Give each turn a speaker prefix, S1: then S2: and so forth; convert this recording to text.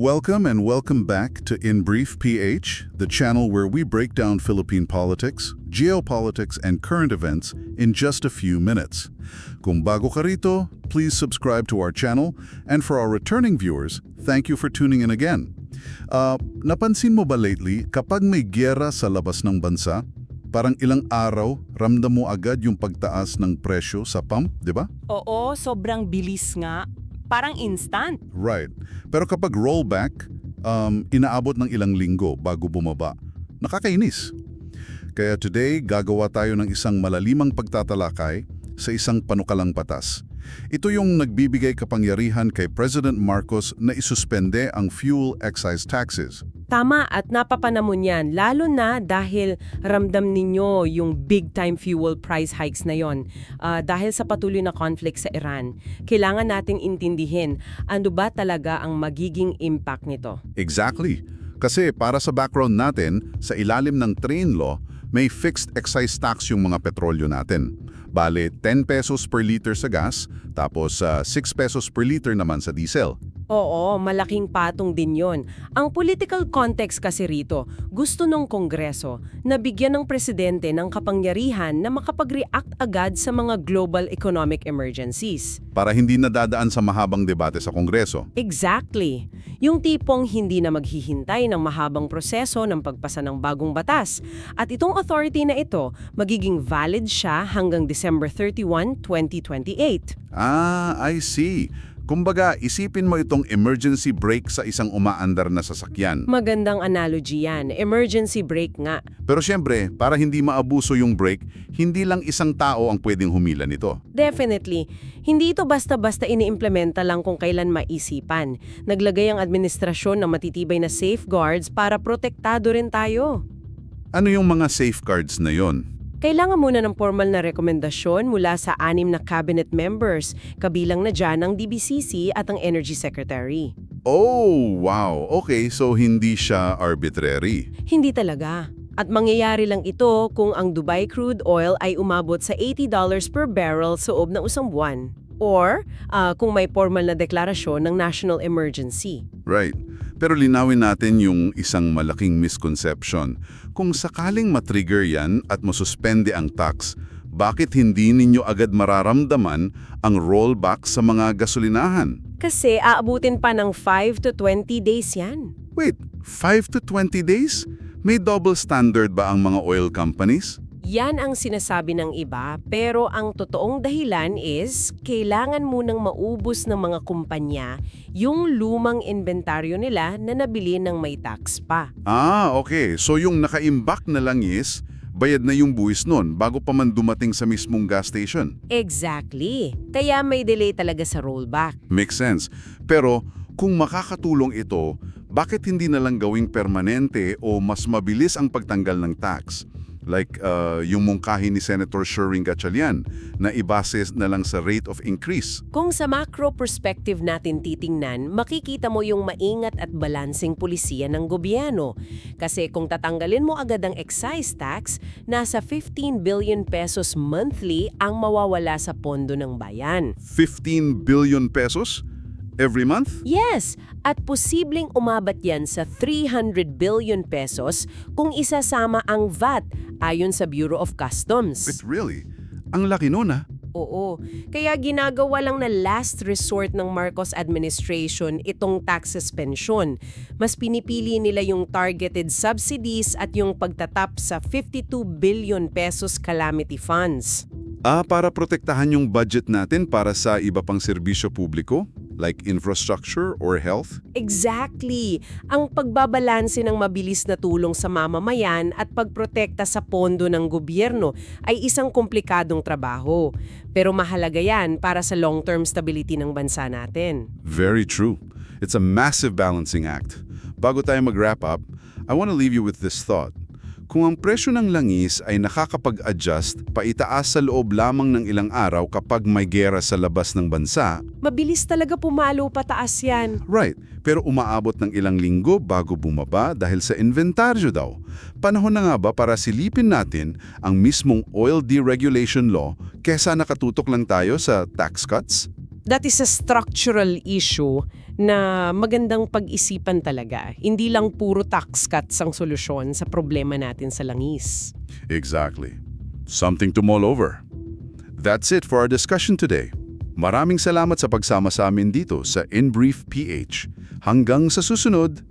S1: Welcome back to In Brief PH, the channel where we break down Philippine politics, geopolitics, and current events in just a few minutes. Kung bago ka rito, please subscribe to our channel, and for our returning viewers, thank you for tuning in again. Napansin mo ba lately, kapag may giyera sa labas ng bansa, parang ilang araw, ramdam mo agad yung pagtaas ng presyo sa pump, di ba?
S2: Oo, sobrang bilis nga. Parang instant.
S1: Right. Pero kapag rollback, inaabot ng ilang linggo bago bumaba. Nakakainis. Kaya today, gagawa tayo ng isang malalimang pagtatalakay sa isang panukalang batas. Ito yung nagbibigay kapangyarihan kay President Marcos na isuspende ang fuel excise taxes.
S2: Tama at napapanamon yan, lalo na dahil ramdam ninyo yung big-time fuel price hikes na yon. Dahil sa patuloy na conflict sa Iran, kailangan nating intindihin ano ba talaga ang magiging impact nito.
S1: Exactly. Kasi para sa background natin, sa ilalim ng train law, may fixed excise tax yung mga petrolyo natin. Bale, 10 pesos per liter sa gas, tapos 6 pesos per liter naman sa diesel.
S2: Oo, malaking patong din yon. Ang political context kasi rito, gusto ng Kongreso na bigyan ng presidente ng kapangyarihan na makapag-react agad sa mga global economic emergencies.
S1: Para hindi nadadaan sa mahabang debate sa Kongreso.
S2: Exactly. Yung tipong hindi na maghihintay ng mahabang proseso ng pagpasa ng bagong batas. At itong authority na ito, magiging valid siya hanggang December 31, 2028.
S1: I see. Kumbaga, isipin mo itong emergency brake sa isang umaandar na sasakyan.
S2: Magandang analogy yan. Emergency brake nga.
S1: Pero syempre, para hindi maabuso yung brake, hindi lang isang tao ang pwedeng humila nito.
S2: Definitely. Hindi ito basta-basta iniimplementa lang kung kailan maisipan. Naglagay ang administrasyon ng matitibay na safeguards para protektado rin tayo.
S1: Ano yung mga safeguards na yon?
S2: Kailangan muna ng formal na rekomendasyon mula sa 6 na cabinet members, kabilang na dyan ang DBCC at ang Energy Secretary.
S1: Oh, wow. Okay, so hindi siya arbitrary.
S2: Hindi talaga. At mangyayari lang ito kung ang Dubai crude oil ay umabot sa $80 per barrel sa loob ng isang buwan. Or kung may formal na deklarasyon ng national emergency.
S1: Right. Pero linawin natin yung isang malaking misconception. Kung sakaling matrigger yan at masuspende ang tax, bakit hindi ninyo agad mararamdaman ang rollback sa mga gasolinahan?
S2: Kasi aabutin pa ng 5 to 20 days yan.
S1: Wait, 5 to 20 days? May double standard ba ang mga oil companies?
S2: Yan ang sinasabi ng iba, pero ang totoong dahilan is kailangan munang maubos ng mga kumpanya yung lumang inventaryo nila na nabili ng may tax pa.
S1: Okay. So yung nakaimbak na langis, bayad na yung buwis nun bago pa man dumating sa mismong gas station.
S2: Exactly. Kaya may delay talaga sa rollback.
S1: Makes sense. Pero kung makakatulong ito, bakit hindi na lang gawing permanente o mas mabilis ang pagtanggal ng tax? Like yung mungkahi ni Senator Sherwin Gatchalian na ibase na lang sa rate of increase.
S2: Kung sa macro perspective natin titingnan, makikita mo yung maingat at balansing pulisiya ng gobyerno. Kasi kung tatanggalin mo agad ang excise tax, nasa 15 billion pesos monthly ang mawawala sa pondo ng bayan.
S1: 15 billion pesos? Every month?
S2: Yes, at posibleng umabat yan sa 300 billion pesos kung isasama ang VAT ayon sa Bureau of Customs.
S1: But really? Ang laki nun
S2: Oo, kaya ginagawa lang na last resort ng Marcos administration itong tax suspension. Mas pinipili nila yung targeted subsidies at yung pagtatap sa 52 billion pesos calamity funds.
S1: Para protektahan yung budget natin para sa iba pang serbisyo publiko? Like infrastructure or health?
S2: Exactly. Ang pagbabalanse ng mabilis na tulong sa mamamayan at pagprotekta sa pondo ng gobyerno ay isang komplikadong trabaho. Pero mahalaga yan para sa long-term stability ng bansa natin.
S1: Very true. It's a massive balancing act. Bago tayo mag-wrap up, I want to leave you with this thought. Kung ang presyo ng langis ay nakakapag-adjust paitaas sa loob lamang ng ilang araw kapag may giyera sa labas ng bansa,
S2: mabilis talaga pumalo pataas yan.
S1: Right, pero umaabot ng ilang linggo bago bumaba dahil sa inventaryo daw. Panahon na nga ba para silipin natin ang mismong oil deregulation law kesa nakatutok lang tayo sa tax cuts?
S2: That is a structural issue na magandang pag-isipan talaga. Hindi lang puro tax cuts ang solusyon sa problema natin sa langis.
S1: Exactly. Something to mull over. That's it for our discussion today. Maraming salamat sa pagsama sa amin dito sa In Brief PH. Hanggang sa susunod!